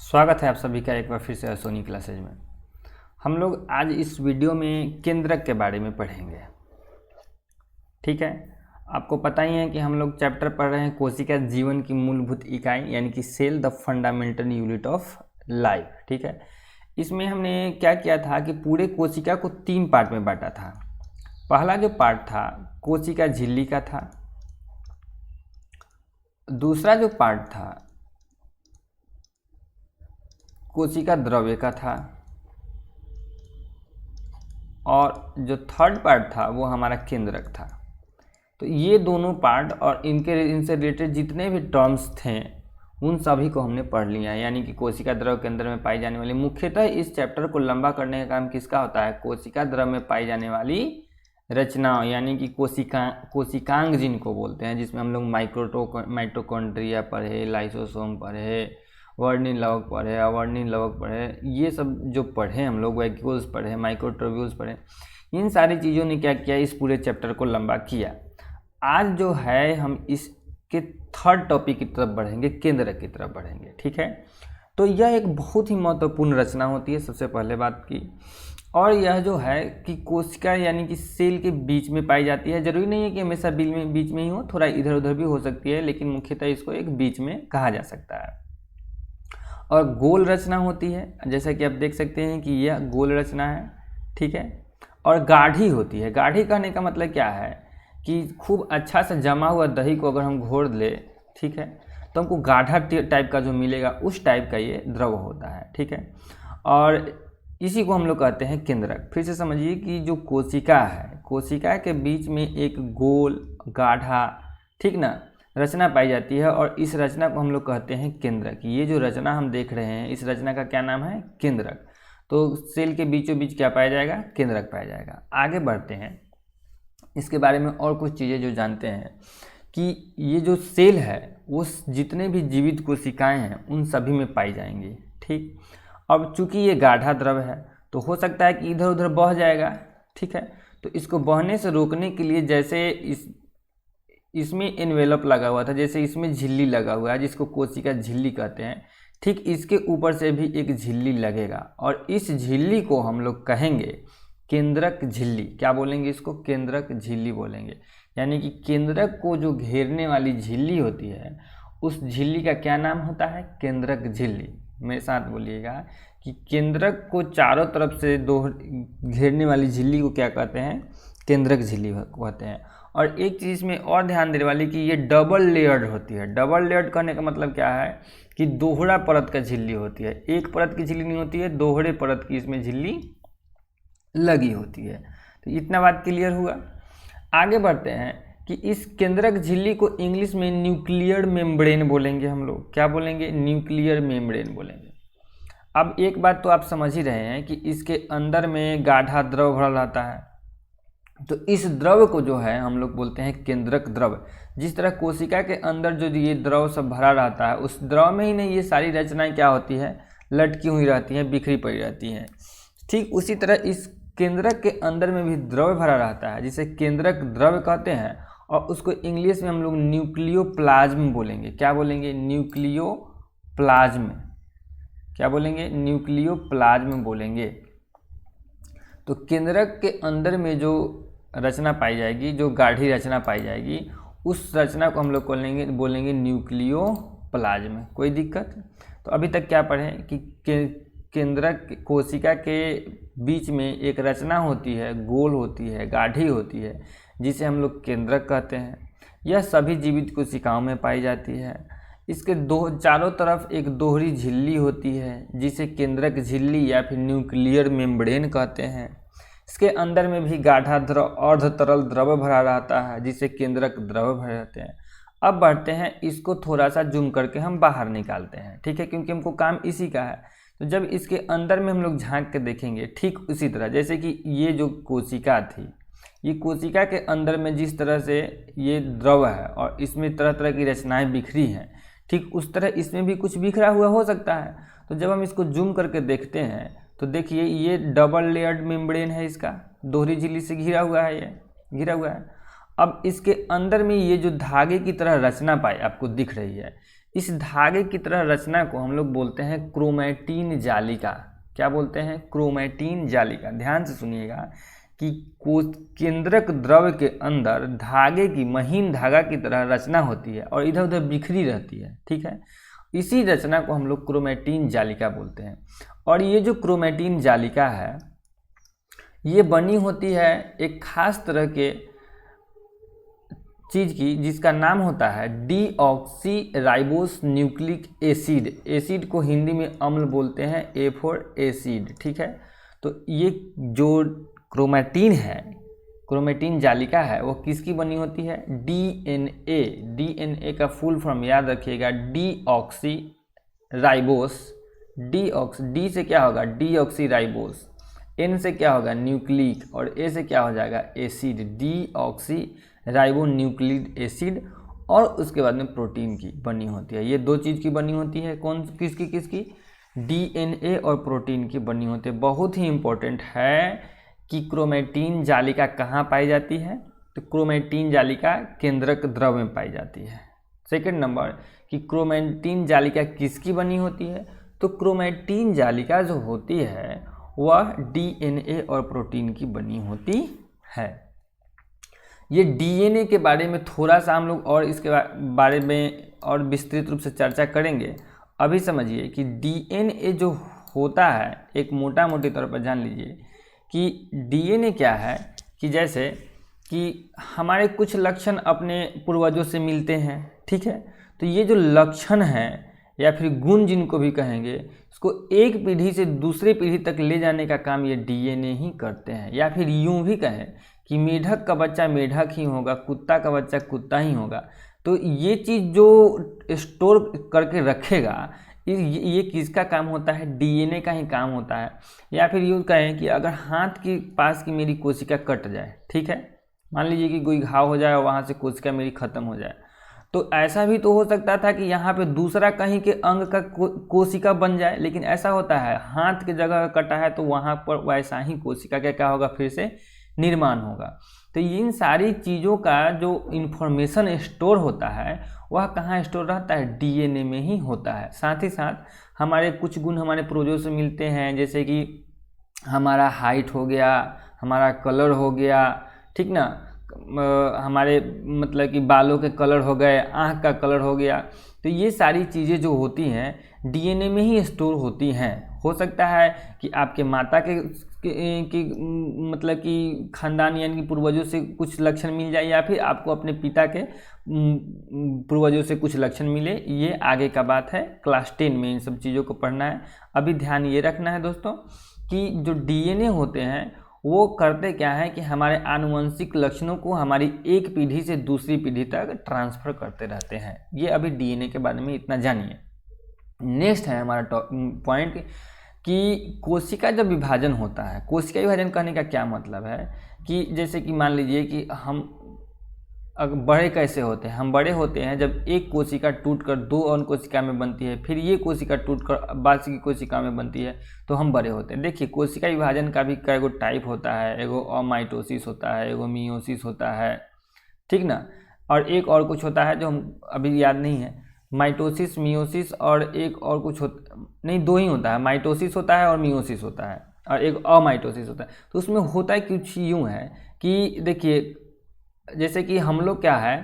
स्वागत है आप सभी का एक बार फिर से सोनी क्लासेज में। हम लोग आज इस वीडियो में केंद्रक के बारे में पढ़ेंगे। ठीक है, आपको पता ही है कि हम लोग चैप्टर पढ़ रहे हैं कोशिका जीवन की मूलभूत इकाई यानी कि cell the fundamental unit of life. ठीक है, इसमें हमने क्या किया था कि पूरे कोशिका को 3 पार्ट में बांटा था। पहला जो पार्ट था कोशिका झिल्ली का था, दूसरा जो पार्ट था कोशिका द्रव्य का था, और जो थर्ड पार्ट था वो हमारा केंद्रक था। तो ये दोनों पार्ट और इनसे रिलेटेड जितने भी टर्म्स थे उन सभी को हमने पढ़ लिया है। यानी कि कोशिका द्रव्य के अंदर में पाई जाने वाली, मुख्यतः इस चैप्टर को लंबा करने का काम किसका होता है? कोशिका द्रव्य में पाई जाने वाली रचनाओं यानी कि कोशिकांग जिनको बोलते हैं, जिसमें हम लोग माइटोकॉन्ड्रिया पढ़े, लाइसोसोम पढ़े, वर्णिन लवक पढ़े, अवर्णिन लवक पढ़े, ये सब जो पढ़े हम लोग, वैक्यूल्स पढ़े, माइक्रोट्यूब्यूल्स पढ़े, इन सारी चीज़ों ने क्या किया, इस पूरे चैप्टर को लंबा किया। आज जो है हम इसके थर्ड टॉपिक की तरफ बढ़ेंगे, केंद्रक की तरफ बढ़ेंगे। ठीक है, तो यह एक बहुत ही महत्वपूर्ण रचना होती है, सबसे पहले बात की। और यह जो है कि कोशिका यानी कि सेल के बीच में पाई जाती है। जरूरी नहीं है कि हमेशा बीच में ही हो, थोड़ा इधर उधर भी हो सकती है, लेकिन मुख्यतः इसको एक बीच में कहा जा सकता है। और गोल रचना होती है, जैसा कि आप देख सकते हैं कि यह गोल रचना है। ठीक है, और गाढ़ी होती है। गाढ़ी कहने का मतलब क्या है कि खूब अच्छा से जमा हुआ दही को अगर हम घोर ले, ठीक है, तो हमको गाढ़ा टाइप का जो मिलेगा उस टाइप का ये द्रव होता है। ठीक है, और इसी को हम लोग कहते हैं केंद्रक। फिर से समझिए कि जो कोशिका है, कोशिका के बीच में एक गोल गाढ़ा, ठीक ना, रचना पाई जाती है, और इस रचना को हम लोग कहते हैं केंद्रक। ये जो रचना हम देख रहे हैं इस रचना का क्या नाम है? केंद्रक। तो सेल के बीचों बीच क्या पाया जाएगा? केंद्रक पाया जाएगा। आगे बढ़ते हैं, इसके बारे में और कुछ चीज़ें जो जानते हैं कि ये जो सेल है वो जितने भी जीवित कोशिकाएं हैं उन सभी में पाई जाएंगी। ठीक, अब चूंकि ये गाढ़ा द्रव है तो हो सकता है कि इधर उधर बह जाएगा। ठीक है, तो इसको बहने से रोकने के लिए, जैसे इसमें एनवेलप लगा हुआ था, जैसे इसमें झिल्ली लगा हुआ है जिसको कोशिका झिल्ली कहते हैं, ठीक इसके ऊपर से भी एक झिल्ली लगेगा, और इस झिल्ली को हम लोग कहेंगे केंद्रक झिल्ली। क्या बोलेंगे इसको? केंद्रक झिल्ली बोलेंगे। यानी कि केंद्रक को जो घेरने वाली झिल्ली होती है उस झिल्ली का क्या नाम होता है? केंद्रक झिल्ली। मेरे साथ बोलिएगा कि केंद्रक को चारों तरफ से घेरने वाली झिल्ली को क्या कहते हैं? केंद्रक झिल्ली कहते हैं। और एक चीज़ में और ध्यान देने वाली कि ये डबल लेयर्ड होती है। डबल लेयर्ड कहने का मतलब क्या है कि दोहरा परत का झिल्ली होती है, एक परत की झिल्ली नहीं होती है, दोहरे परत की इसमें झिल्ली लगी होती है। तो इतना बात क्लियर हुआ। आगे बढ़ते हैं कि इस केंद्रक झिल्ली को इंग्लिश में न्यूक्लियर मेम्ब्रेन बोलेंगे हम लोग। क्या बोलेंगे? न्यूक्लियर मेम्ब्रेन बोलेंगे। अब एक बात तो आप समझ ही रहे हैं कि इसके अंदर में गाढ़ा द्रव भरा रहता है, तो इस द्रव को जो है हम लोग बोलते हैं केंद्रक द्रव। जिस तरह कोशिका के अंदर जो ये द्रव सब भरा रहता है, उस द्रव में ही नहीं ये सारी रचनाएं क्या होती है? लटकी हुई रहती हैं, बिखरी पड़ी रहती हैं। ठीक उसी तरह इस केंद्रक के अंदर में भी द्रव भरा रहता है, जिसे केंद्रक द्रव कहते हैं, और उसको इंग्लिश में हम लोग न्यूक्लियोप्लाज्म बोलेंगे। क्या बोलेंगे? न्यूक्लियोप्लाज्म। क्या बोलेंगे? न्यूक्लियोप्लाज्म बोलेंगे। तो केंद्रक के अंदर में जो रचना पाई जाएगी, जो गाढ़ी रचना पाई जाएगी, उस रचना को हम लोग बोलेंगे न्यूक्लियोप्लाज्म। कोई दिक्कत? तो अभी तक क्या पढ़े कि केंद्रक कोशिका के बीच में एक रचना होती है, गोल होती है, गाढ़ी होती है, जिसे हम लोग केंद्रक कहते हैं। यह सभी जीवित कोशिकाओं में पाई जाती है। इसके चारों तरफ एक दोहरी झिल्ली होती है जिसे केंद्रक झिल्ली या फिर न्यूक्लियर मेम्ब्रेन कहते हैं। इसके अंदर में भी गाढ़ा द्रव, अर्ध तरल द्रव भरा रहता है जिसे केंद्रक द्रव भरे रहते हैं। अब बढ़ते हैं, इसको थोड़ा सा जूम करके हम बाहर निकालते हैं। ठीक है, क्योंकि हमको काम इसी का है। तो जब इसके अंदर में हम लोग झांक के देखेंगे, ठीक उसी तरह जैसे कि ये जो कोशिका थी, ये कोशिका के अंदर में जिस तरह से ये द्रव है और इसमें तरह तरह की रचनाएं बिखरी हैं, ठीक उस तरह इसमें भी कुछ बिखरा हुआ हो सकता है। तो जब हम इसको जूम करके देखते हैं तो देखिए ये डबल लेयर्ड मेम्ब्रेन है, इसका दोहरी झिल्ली से घिरा हुआ है, ये घिरा हुआ है। अब इसके अंदर में ये जो धागे की तरह रचना पाई आपको दिख रही है, इस धागे की तरह रचना को हम लोग बोलते हैं क्रोमैटिन जालिका। क्या बोलते हैं? क्रोमैटिन जालिका। ध्यान से सुनिएगा कि केंद्रक द्रव के अंदर धागे की महीन धागा की तरह रचना होती है और इधर उधर बिखरी रहती है, ठीक है। इसी रचना को हम लोग क्रोमैटिन जालिका बोलते हैं। और ये जो क्रोमैटिन जालिका है ये बनी होती है एक खास तरह के चीज़ की जिसका नाम होता है deoxy ribose nucleic acid. Acid को हिंदी में अम्ल बोलते हैं, A4 एसिड, ठीक है। तो ये जो क्रोमैटिन है, क्रोमैटिन जालिका है, वो किसकी बनी होती है? डीएनए। डीएनए का फुल फॉर्म याद रखिएगा, डीऑक्सी राइबोस। डी से क्या होगा? Deoxy ribose. एन से क्या होगा? न्यूक्लिक। और ए से क्या हो जाएगा? Acid. Deoxy ribo nucleic acid. और उसके बाद में प्रोटीन की बनी होती है। ये दो चीज़ की बनी होती है। कौन किसकी? डीएनए और प्रोटीन की बनी होती है। बहुत ही इम्पोर्टेंट है कि क्रोमैटिन जालिका कहाँ पाई जाती है? तो क्रोमैटिन जालिका केंद्रक द्रव में पाई जाती है। सेकंड नंबर कि क्रोमैटिन जालिका किसकी बनी होती है? तो क्रोमैटिन जालिका जो होती है वह डीएनए और प्रोटीन की बनी होती है। ये डीएनए के बारे में थोड़ा सा हम लोग और इसके बारे में और विस्तृत रूप से चर्चा करेंगे। अभी समझिए कि डीएनए जो होता है, एक मोटी तौर पर जान लीजिए कि डीएनए क्या है कि जैसे कि हमारे कुछ लक्षण अपने पूर्वजों से मिलते हैं, ठीक है। तो ये जो लक्षण हैं या फिर गुण जिनको भी कहेंगे, इसको एक पीढ़ी से दूसरी पीढ़ी तक ले जाने का काम ये डीएनए ही करते हैं। या फिर यूं भी कहें कि मेढक का बच्चा मेढक ही होगा, कुत्ता का बच्चा कुत्ता ही होगा। तो ये चीज़ जो स्टोर करके रखेगा, ये किसका काम होता है? डीएनए का ही काम होता है। या फिर यूँ कहें कि अगर हाथ के पास की मेरी कोशिका कट जाए, ठीक है, मान लीजिए कि कोई घाव हो जाए और वहाँ से कोशिका मेरी ख़त्म हो जाए, तो ऐसा भी तो हो सकता था कि यहाँ पे दूसरा कहीं के अंग का कोशिका बन जाए। लेकिन ऐसा होता है हाथ की जगह कटा है तो वहाँ पर वैसा ही कोशिका क्या होगा? फिर से निर्माण होगा। तो इन सारी चीज़ों का जो इन्फॉर्मेशन स्टोर होता है वह कहाँ स्टोर रहता है? डीएनए में ही होता है। साथ ही साथ हमारे कुछ गुण हमारे पूर्वजों से मिलते हैं, जैसे कि हमारा हाइट हो गया, हमारा कलर हो गया, ठीक ना, हमारे मतलब कि बालों के कलर हो गए, आँख का कलर हो गया। तो ये सारी चीज़ें जो होती हैं डीएनए में ही स्टोर होती हैं। हो सकता है कि आपके माता के मतलब कि खानदान यानी कि पूर्वजों से कुछ लक्षण मिल जाए, या फिर आपको अपने पिता के पूर्वजों से कुछ लक्षण मिले। ये आगे का बात है, क्लास 10 में इन सब चीज़ों को पढ़ना है। अभी ध्यान ये रखना है दोस्तों कि जो डीएनए होते हैं वो करते क्या है कि हमारे आनुवंशिक लक्षणों को हमारी एक पीढ़ी से दूसरी पीढ़ी तक ट्रांसफ़र करते रहते हैं। ये अभी डीएनए के बारे में इतना जानिए। नेक्स्ट है हमारा पॉइंट कि कोशिका जब विभाजन होता है, कोशिका विभाजन कहने का क्या मतलब है कि जैसे कि मान लीजिए कि हम बड़े कैसे होते हैं? हम बड़े होते हैं जब एक कोशिका टूटकर दो और कोशिका में बनती है, फिर ये कोशिका टूटकर बाकी की कोशिका में बनती है, तो हम बड़े होते हैं। देखिए कोशिका विभाजन का भी कई गो टाइप होता है, एगो अमाइटोसिस होता है, एगो मियोसिस होता है, ठीक ना, और एक और कुछ होता है जो हम अभी याद नहीं है, माइटोसिस, मियोसिस और एक और कुछ नहीं, दो ही होता है, माइटोसिस होता है और मियोसिस होता है और एक अमाइटोसिस होता है। तो उसमें होता है कुछ यूँ है कि देखिए जैसे कि हम लोग क्या है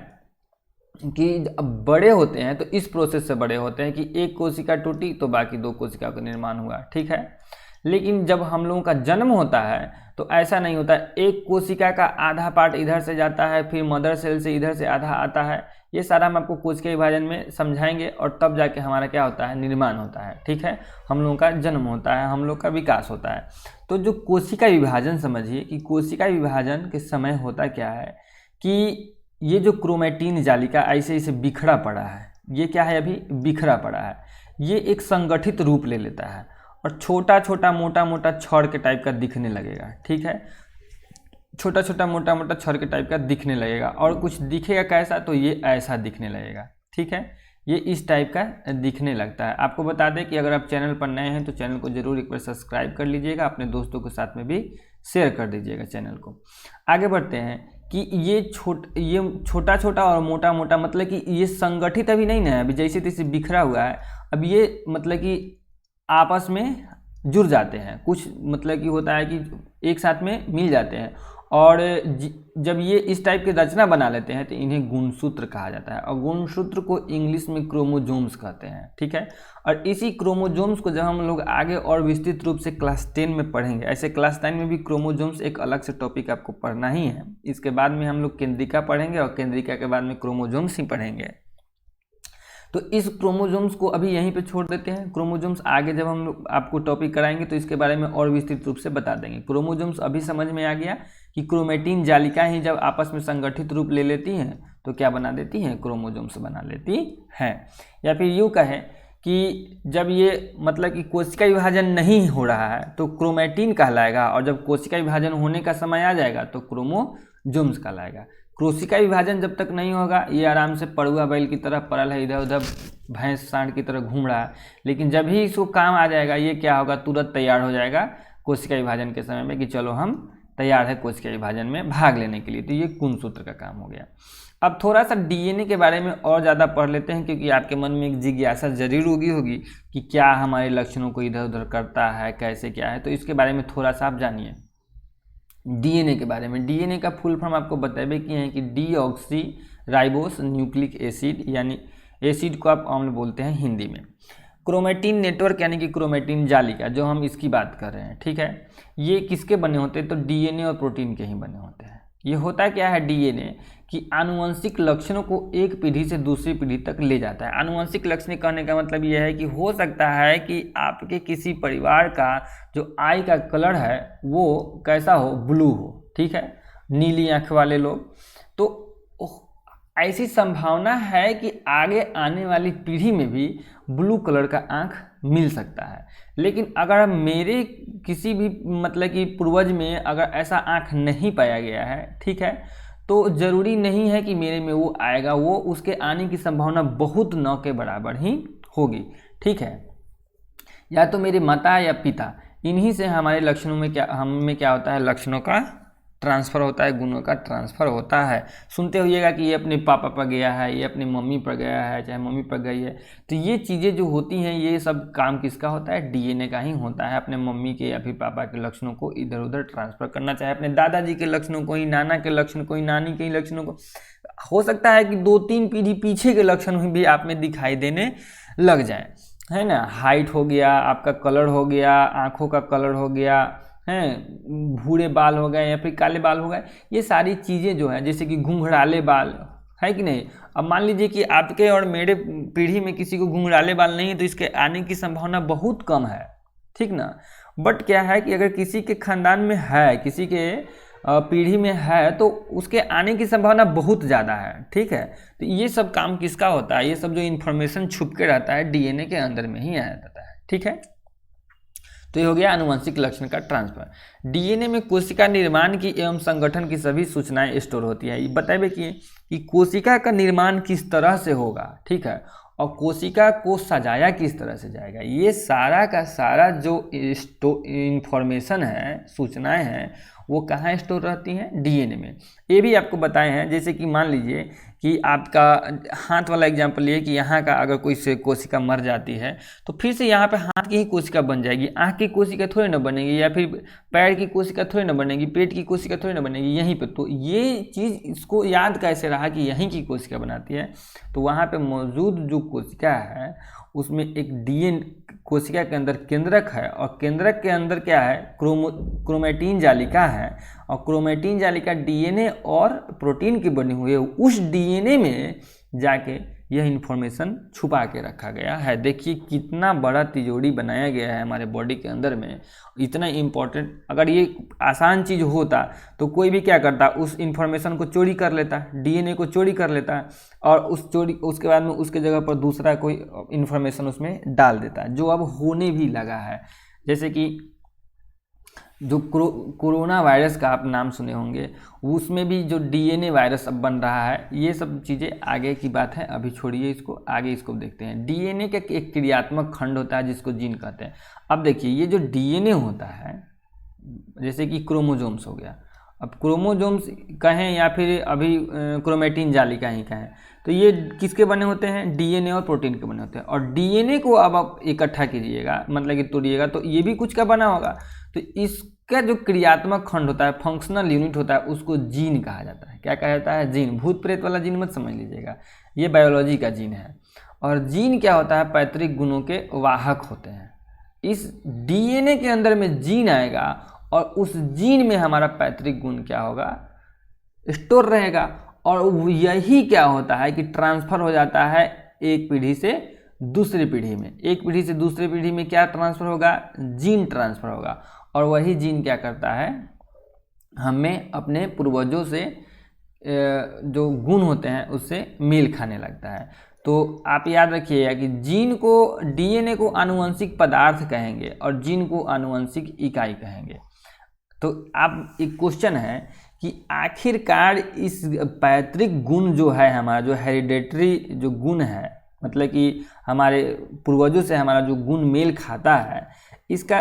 कि बड़े होते हैं तो इस प्रोसेस से बड़े होते हैं कि एक कोशिका टूटी तो बाकी दो कोशिका का निर्माण हुआ, ठीक है। लेकिन जब हम लोगों का जन्म होता है तो ऐसा नहीं होता, एक कोशिका का आधा पार्ट इधर से जाता है, फिर मदर सेल से इधर से आधा आता है। ये सारा हम आपको कोशिका विभाजन में समझाएंगे और तब जाके हमारा क्या होता है? निर्माण होता है, ठीक है। हम लोगों का जन्म होता है, हम लोग का विकास होता है। तो जो कोशिका विभाजन, समझिए कि कोशिका विभाजन के समय होता क्या है कि ये जो क्रोमैटिन जालिका ऐसे ऐसे बिखरा पड़ा है, ये क्या है? अभी बिखरा पड़ा है। ये एक संगठित रूप ले लेता है और छोटा छोटा मोटा मोटा छड़ के टाइप का दिखने लगेगा, ठीक है। छोटा छोटा मोटा मोटा छड़ के टाइप का दिखने लगेगा और कुछ दिखेगा कैसा? तो ये ऐसा दिखने लगेगा, ठीक है। ये इस टाइप का दिखने लगता है। आपको बता दें कि अगर आप चैनल पर नए हैं तो चैनल को ज़रूर एक बार सब्सक्राइब कर लीजिएगा, अपने दोस्तों के साथ में भी शेयर कर दीजिएगा चैनल को। आगे बढ़ते हैं कि ये छोटा छोटा और मोटा मोटा, मतलब कि ये संगठित अभी नहीं ना है, अभी जैसे तैसे बिखरा हुआ है। अब ये मतलब कि आपस में जुड़ जाते हैं, कुछ मतलब कि होता है कि एक साथ में मिल जाते हैं, और जब ये इस टाइप की रचना बना लेते हैं तो इन्हें गुणसूत्र कहा जाता है, और गुणसूत्र को इंग्लिश में क्रोमोजोम्स कहते हैं, ठीक है। और इसी क्रोमोजोम्स को जब हम लोग आगे और विस्तृत रूप से क्लास 10 में पढ़ेंगे, ऐसे क्लास 9 में भी क्रोमोजोम्स एक अलग से टॉपिक आपको पढ़ना ही है। इसके बाद में हम लोग केंद्रिका पढ़ेंगे, और केंद्रिका के बाद में क्रोमोजोम्स ही पढ़ेंगे। तो इस क्रोमोजोम्स को अभी यहीं पे छोड़ देते हैं। क्रोमोजोम्स आगे जब हम लोग आपको टॉपिक कराएंगे तो इसके बारे में और विस्तृत रूप से बता देंगे। क्रोमोजोम्स अभी समझ में आ गया कि क्रोमेटिन जालिका ही जब आपस में संगठित रूप ले लेती हैं तो क्या बना देती हैं, क्रोमोजोम्स बना लेती हैं। या फिर यूँ कहें कि जब ये मतलब कि कोशिका विभाजन नहीं हो रहा है तो क्रोमेटिन कहलाएगा, और जब कोशिका विभाजन होने का समय आ जाएगा तो क्रोमोजोम्स कहलाएगा। कोशिका विभाजन जब तक नहीं होगा ये आराम से पड़ुआ बैल की तरह पड़ल है, इधर उधर भैंस सांड की तरह घूम रहा है, लेकिन जब ही इसको काम आ जाएगा ये क्या होगा, तुरंत तैयार हो जाएगा कोशिका विभाजन के समय में कि चलो हम तैयार है कोशिका विभाजन में भाग लेने के लिए। तो ये गुणसूत्र का काम हो गया। अब थोड़ा सा डीएनए के बारे में और ज़्यादा पढ़ लेते हैं, क्योंकि आपके मन में एक जिज्ञासा जरूर होगी कि क्या हमारे लक्षणों को इधर उधर करता है, कैसे क्या है। तो इसके बारे में थोड़ा सा आप जानिए डीएनए के बारे में। डीएनए का फुल फॉर्म आपको बताबे किए हैं कि डीऑक्सी राइबोस न्यूक्लिक एसिड, यानी एसिड को आप अम्ल बोलते हैं हिंदी में। क्रोमेटिन नेटवर्क यानी कि क्रोमेटिन जालिका जो हम इसकी बात कर रहे हैं, ठीक है, ये किसके बने होते हैं, तो डीएनए और प्रोटीन के ही बने होते हैं। ये होता क्या है डीएनए कि आनुवंशिक लक्षणों को एक पीढ़ी से दूसरी पीढ़ी तक ले जाता है। आनुवंशिक लक्षण कहने का मतलब यह है कि हो सकता है कि आपके किसी परिवार का जो आई का कलर है वो कैसा हो, ब्लू हो, ठीक है, नीली आंख वाले लोग, तो ऐसी संभावना है कि आगे आने वाली पीढ़ी में भी ब्लू कलर का आंख मिल सकता है। लेकिन अगर मेरे किसी भी मतलब कि पूर्वज में अगर ऐसा आंख नहीं पाया गया है, ठीक है, तो ज़रूरी नहीं है कि मेरे में वो आएगा, वो उसके आने की संभावना बहुत न के बराबर ही होगी, ठीक है। या तो मेरे माता या पिता, इन्हीं से हमारे लक्षणों में क्या होता है, लक्षणों का ट्रांसफ़र होता है, गुणों का ट्रांसफ़र होता है। सुनते होइएगा कि ये अपने पापा पर गया है, ये अपनी मम्मी पर गया है, चाहे मम्मी पर गई है। तो ये चीज़ें जो होती हैं ये सब काम किसका होता है, डीएनए का ही होता है। अपने मम्मी के या फिर पापा के लक्षणों को इधर उधर ट्रांसफ़र करना, चाहे अपने दादाजी के लक्षणों को ही, नाना के लक्षण को ही, नानी के ही लक्षणों को। हो सकता है कि 2-3 पीढ़ी पीछे के लक्षण भी आप में दिखाई देने लग जाए, है ना। हाइट हो गया, आपका कलर हो गया, आँखों का कलर हो गया, हैं भूरे बाल हो गए या फिर काले बाल हो गए, ये सारी चीज़ें जो हैं, जैसे कि घुंघराले बाल, है कि नहीं। अब मान लीजिए कि आपके और मेरे पीढ़ी में किसी को घुंघराले बाल नहीं है तो इसके आने की संभावना बहुत कम है, ठीक ना। बट क्या है कि अगर किसी के खानदान में है, किसी के पीढ़ी में है, तो उसके आने की संभावना बहुत ज़्यादा है, ठीक है। तो ये सब काम किसका होता है, ये सब जो इन्फॉर्मेशन छुप के रहता है डीएनए के अंदर में ही आ जाता है, ठीक है। तो ये हो गया आनुवंशिक लक्षण का ट्रांसफर। डीएनए में कोशिका निर्माण की एवं संगठन की सभी सूचनाएं स्टोर होती है। ये बताइए कि कोशिका का निर्माण किस तरह से होगा, ठीक है, और कोशिका को सजाया किस तरह से जाएगा, ये सारा का सारा जो इंफॉर्मेशन है, सूचनाएं हैं, वो कहाँ स्टोर रहती हैं, डीएनए में। ये भी आपको बताए हैं, जैसे कि मान लीजिए कि आपका हाथ वाला एग्जांपल ये कि यहाँ का अगर कोई से कोशिका मर जाती है तो फिर से यहाँ पे हाथ की ही कोशिका बन जाएगी, आँख की कोशिका थोड़ी ना बनेगी, या फिर पैर की कोशिका थोड़ी ना बनेगी, पेट की कोशिका थोड़ी ना बनेगी यहीं पे। तो ये चीज़ इसको याद कैसे रहा कि यहीं की कोशिका बनाती है, तो वहाँ पे मौजूद जो कोशिका है उसमें एक कोशिका के अंदर केंद्रक है, और केंद्रक के अंदर क्या है, क्रोमेटिन जालिका है, और क्रोमेटिन जालिका डीएनए और प्रोटीन की बनी हुई है। उस डीएनए में जाके यह इन्फॉर्मेशन छुपा के रखा गया है। देखिए कितना बड़ा तिजोरी बनाया गया है हमारे बॉडी के अंदर में, इतना इम्पोर्टेंट। अगर ये आसान चीज़ होता तो कोई भी क्या करता, उस इन्फॉर्मेशन को चोरी कर लेता, डीएनए को चोरी कर लेता, और उसके बाद में उसके जगह पर दूसरा कोई इन्फॉर्मेशन उसमें डाल देता, जो अब होने भी लगा है। जैसे कि जो कोरोना वायरस का आप नाम सुने होंगे, उसमें भी जो डीएनए वायरस अब बन रहा है। ये सब चीज़ें आगे की बात है, अभी छोड़िए इसको, आगे इसको देखते हैं। डीएनए का एक क्रियात्मक खंड होता है जिसको जीन कहते हैं। अब देखिए ये जो डीएनए होता है, जैसे कि क्रोमोजोम्स हो गया, अब क्रोमोजोम्स कहें या फिर अभी क्रोमेटिन जालिका ही कहें, तो ये किसके बने होते हैं, डीएनए और प्रोटीन के बने होते हैं। और डीएनए को अब आप इकट्ठा कीजिएगा, मतलब कि तोड़िएगा, तो ये भी कुछ का बना होगा। तो इसका जो क्रियात्मक खंड होता है, फंक्शनल यूनिट होता है, उसको जीन कहा जाता है। क्या कहा जाता है, जीन। भूत प्रेत वाला जीन मत समझ लीजिएगा, ये बायोलॉजी का जीन है। और जीन क्या होता है, पैतृक गुणों के वाहक होते हैं। इस डीएनए के अंदर में जीन आएगा और उस जीन में हमारा पैतृक गुण क्या होगा, स्टोर रहेगा। और यही क्या होता है कि ट्रांसफ़र हो जाता है एक पीढ़ी से दूसरी पीढ़ी में। एक पीढ़ी से दूसरी पीढ़ी में क्या ट्रांसफ़र होगा, जीन ट्रांसफ़र होगा। और वही जीन क्या करता है, हमें अपने पूर्वजों से जो गुण होते हैं उससे मेल खाने लगता है। तो आप याद रखिएगा कि जीन को, डीएनए को आनुवंशिक पदार्थ कहेंगे और जीन को आनुवंशिक इकाई कहेंगे। तो आप, एक क्वेश्चन है कि आखिरकार इस पैतृक गुण जो है हमारा, जो हेरिडेटरी जो गुण है, मतलब कि हमारे पूर्वजों से हमारा जो गुण मेल खाता है, इसका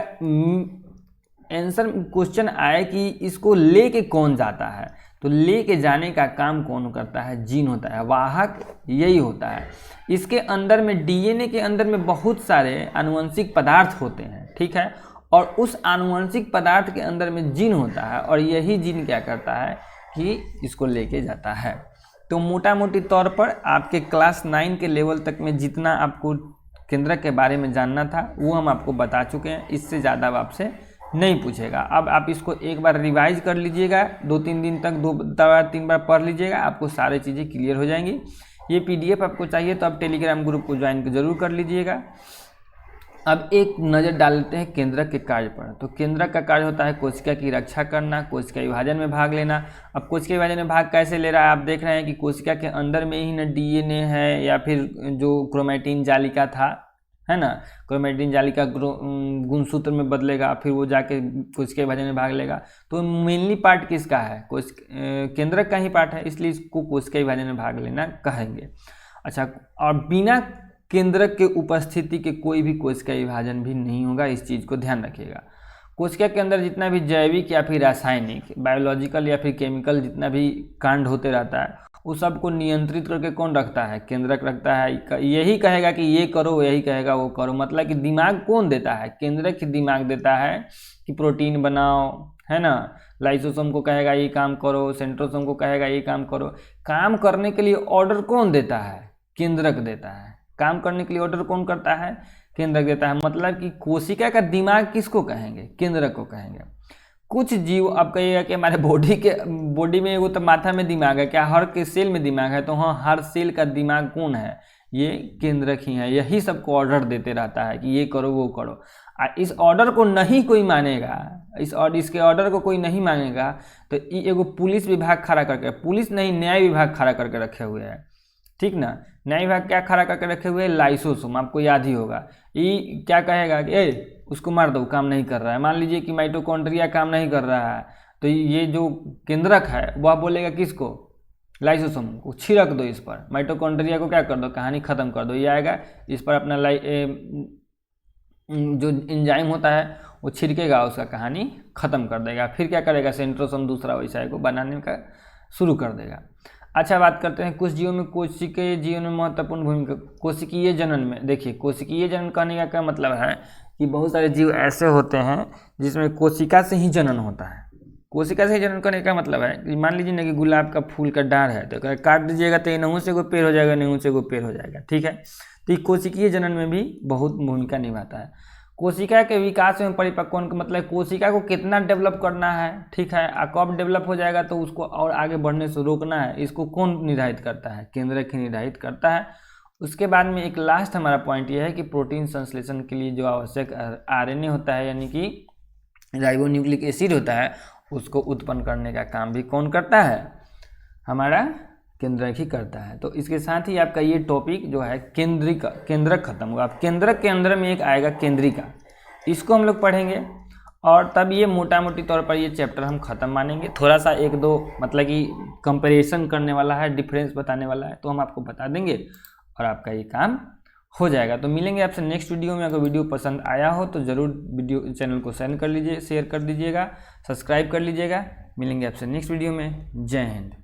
आंसर क्वेश्चन आए कि इसको लेके कौन जाता है। तो लेके जाने का काम कौन करता है, जीन होता है, वाहक यही होता है। इसके अंदर में, डीएनए के अंदर में बहुत सारे आनुवंशिक पदार्थ होते हैं, ठीक है। और उस आनुवंशिक पदार्थ के अंदर में जीन होता है और यही जीन क्या करता है कि इसको लेके जाता है। तो मोटा मोटी तौर पर आपके क्लास 9 के लेवल तक में जितना आपको केंद्रक के बारे में जानना था वो हम आपको बता चुके हैं। इससे ज़्यादा अब आपसे नहीं पूछेगा। अब आप इसको एक बार रिवाइज कर लीजिएगा, 2-3 दिन तक 2-3 बार पढ़ लीजिएगा, आपको सारी चीज़ें क्लियर हो जाएंगी। ये पीडीएफ आपको चाहिए तो आप टेलीग्राम ग्रुप को ज्वाइन जरूर कर लीजिएगा। अब एक नज़र डाल लेते हैं केंद्रक के कार्य पर। तो केंद्रक का कार्य होता है कोशिका की रक्षा करना, कोशिका विभाजन में भाग लेना। अब कोशिका विभाजन में भाग कैसे ले रहा है, आप देख रहे हैं कि कोशिका के अंदर में ही ना डीएनए है या फिर जो क्रोमेटिन जालिका था, है ना, क्रोमेटिन जालिका गुणसूत्र में बदलेगा, फिर वो जाके कोशिका विभाजन में भाग लेगा। तो मेनली पार्ट किसका है, केंद्रक का ही पार्ट है, इसलिए इसको कोशिका विभाजन में भाग लेना कहेंगे। अच्छा, और बिना केंद्रक के उपस्थिति के कोई भी कोशिका विभाजन भी नहीं होगा, इस चीज़ को ध्यान रखिएगा। कोशिका के अंदर जितना भी जैविक या फिर रासायनिक, बायोलॉजिकल या फिर केमिकल जितना भी कांड होते रहता है, उस सब को नियंत्रित करके कौन रखता है, केंद्रक रखता है। यही कहेगा कि ये करो, यही कहेगा वो करो। मतलब कि दिमाग कौन देता है, केंद्रक ही दिमाग देता है कि प्रोटीन बनाओ, है ना। लाइसोसोम को कहेगा ये काम करो, सेंट्रोसोम को कहेगा ये काम करो। काम करने के लिए ऑर्डर कौन देता है, केंद्रक देता है। काम करने के लिए ऑर्डर कौन करता है, केंद्रक देता है। मतलब कि कोशिका का दिमाग किसको कहेंगे, केंद्रक को कहेंगे। कुछ जीव, आप कहिएगा कि हमारे बॉडी में वो तो माथा में दिमाग है, क्या हर के सेल में दिमाग है? तो हाँ, हर सेल का दिमाग कौन है, ये केंद्रक ही है। यही सबको ऑर्डर देते रहता है कि ये करो वो करो। इस ऑर्डर को नहीं कोई मानेगा, इसके ऑर्डर को कोई नहीं मानेगा तो एगो पुलिस विभाग खड़ा करके, पुलिस नहीं, न्याय विभाग खड़ा करके रखे हुए हैं, ठीक ना। न्याय विभाग क्या खड़ा करके रखे हुए हैं, लाइसोसोम, आपको याद ही होगा। ये क्या कहेगा कि उसको मार दो, काम नहीं कर रहा है। मान लीजिए कि माइटोकॉन्ड्रिया काम नहीं कर रहा है, तो ये जो केंद्रक है वह बोलेगा किसको, लाइसोसोम को, छिड़क दो इस पर, माइटोकॉन्ड्रिया को क्या कर दो, कहानी ख़त्म कर दो। ये आएगा इस पर अपना जो एंजाइम होता है वो छिड़केगा, उसका कहानी ख़त्म कर देगा। फिर क्या करेगा, सेंट्रोसोम दूसरा वैसा को बनाने का शुरू कर देगा। अच्छा, बात करते हैं कुछ जीवों में कोशिकीय जीवन में महत्वपूर्ण भूमिका। कोशिकीय जनन में देखिए, कोशिकीय जनन कहने का क्या मतलब है कि बहुत सारे जीव ऐसे होते हैं जिसमें कोशिका से ही जनन होता है। कोशिका से ही जनन करने का मतलब है कि मान लीजिए ना कि गुलाब का फूल का डाढ़ है, तो काट दीजिएगा तो नहू से कोई पेड़ हो जाएगा, नहू से कोई पेड़ हो जाएगा, ठीक है। तो ये कोशिकीय जनन में भी बहुत भूमिका निभाता है। कोशिका के विकास में परिपक्वन का मतलब कोशिका को कितना डेवलप करना है, ठीक है, कब डेवलप हो जाएगा तो उसको और आगे बढ़ने से रोकना है, इसको कौन निर्धारित करता है, केंद्रक ही निर्धारित करता है। उसके बाद में एक लास्ट हमारा पॉइंट यह है कि प्रोटीन संश्लेषण के लिए जो आवश्यक आरएनए होता है, यानी कि राइबोन्यूक्लिक एसिड होता है, उसको उत्पन्न करने का काम भी कौन करता है, हमारा केंद्रक ही करता है। तो इसके साथ ही आपका ये टॉपिक जो है केंद्रक खत्म होगा। अब केंद्रक के अंदर में एक आएगा केंद्रिका, इसको हम लोग पढ़ेंगे और तब ये मोटा मोटी तौर पर ये चैप्टर हम ख़त्म मानेंगे। थोड़ा सा 1-2 मतलब कि कंपैरिजन करने वाला है, डिफरेंस बताने वाला है, तो हम आपको बता देंगे और आपका ये काम हो जाएगा। तो मिलेंगे आपसे नेक्स्ट वीडियो में। अगर वीडियो पसंद आया हो तो ज़रूर वीडियो चैनल को शेयर कर दीजिएगा, सब्सक्राइब कर लीजिएगा। मिलेंगे आपसे नेक्स्ट वीडियो में। जय हिंद।